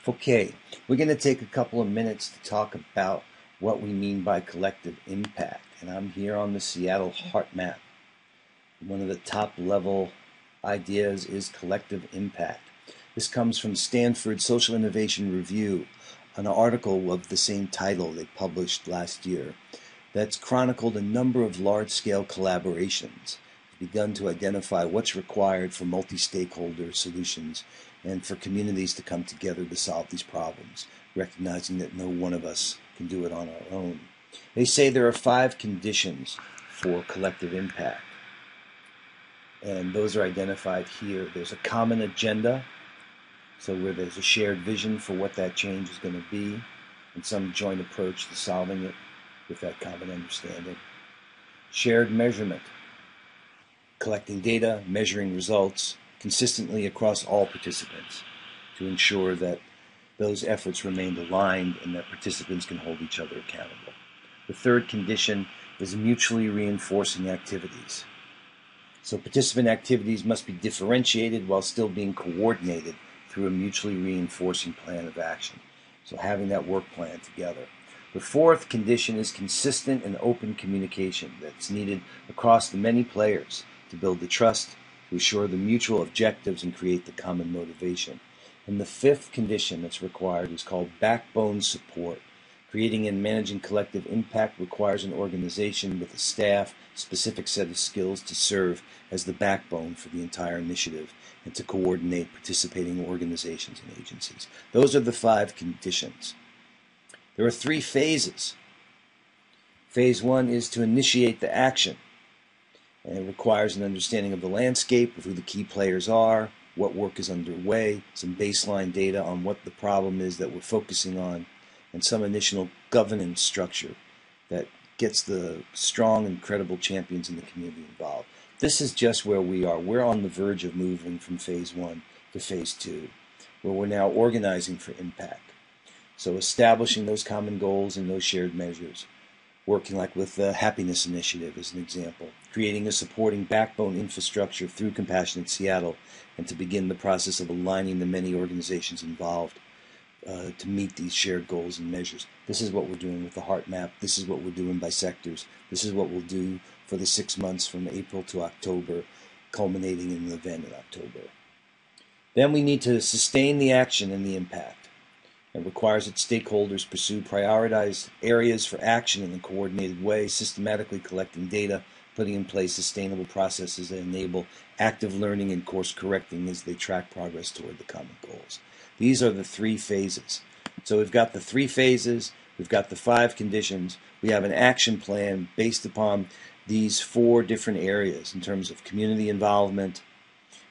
Okay, we're going to take a couple of minutes to talk about what we mean by collective impact. And I'm here on the Seattle Heart Map. One of the top level ideas is collective impact. This comes from Stanford Social Innovation Review, an article of the same title they published last year that's chronicled a number of large-scale collaborations, begun to identify what's required for multi-stakeholder solutions and for communities to come together to solve these problems, recognizing that no one of us can do it on our own. They say there are 5 conditions for collective impact, and those are identified here. There's a common agenda, so where there's a shared vision for what that change is going to be, and some joint approach to solving it with that common understanding. Shared measurement, collecting data, measuring results consistently across all participants to ensure that those efforts remain aligned and that participants can hold each other accountable. The third condition is mutually reinforcing activities. So participant activities must be differentiated while still being coordinated through a mutually reinforcing plan of action. So having that work plan together. The fourth condition is consistent and open communication that's needed across the many players to build the trust, to assure the mutual objectives, and create the common motivation. And the fifth condition that's required is called backbone support. Creating and managing collective impact requires an organization with a staff, specific set of skills to serve as the backbone for the entire initiative and to coordinate participating organizations and agencies. Those are the 5 conditions. There are 3 phases. Phase 1 is to initiate the action, and it requires an understanding of the landscape, of who the key players are, what work is underway, some baseline data on what the problem is that we're focusing on, and some initial governance structure that gets the strong and credible champions in the community involved. This is just where we are. We're on the verge of moving from phase 1 to phase 2, where we're now organizing for impact. So establishing those common goals and those shared measures, working like with the Happiness Initiative as an example, creating a supporting backbone infrastructure through Compassionate Seattle, and to begin the process of aligning the many organizations involved to meet these shared goals and measures. This is what we're doing with the Heart Map. This is what we're doing by sectors. This is what we'll do for the 6 months from April to October, culminating in an event in October. Then we need to sustain the action and the impact. It requires that stakeholders pursue prioritized areas for action in a coordinated way, systematically collecting data, putting in place sustainable processes that enable active learning and course correcting as they track progress toward the common goals. These are the 3 phases. So we've got the 3 phases, we've got the 5 conditions, we have an action plan based upon these 4 different areas in terms of community involvement,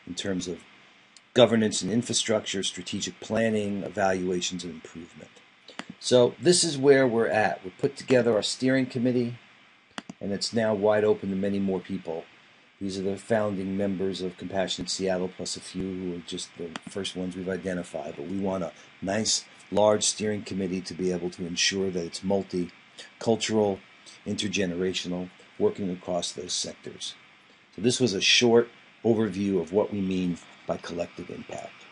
in terms of governance and infrastructure, strategic planning, evaluations, and improvement. So this is where we're at. We've put together our steering committee, and it's now wide open to many more people. These are the founding members of Compassionate Seattle, plus a few who are just the first ones we've identified. But we want a nice, large steering committee to be able to ensure that it's multicultural, intergenerational, working across those sectors. So this was a short overview of what we mean by collective impact.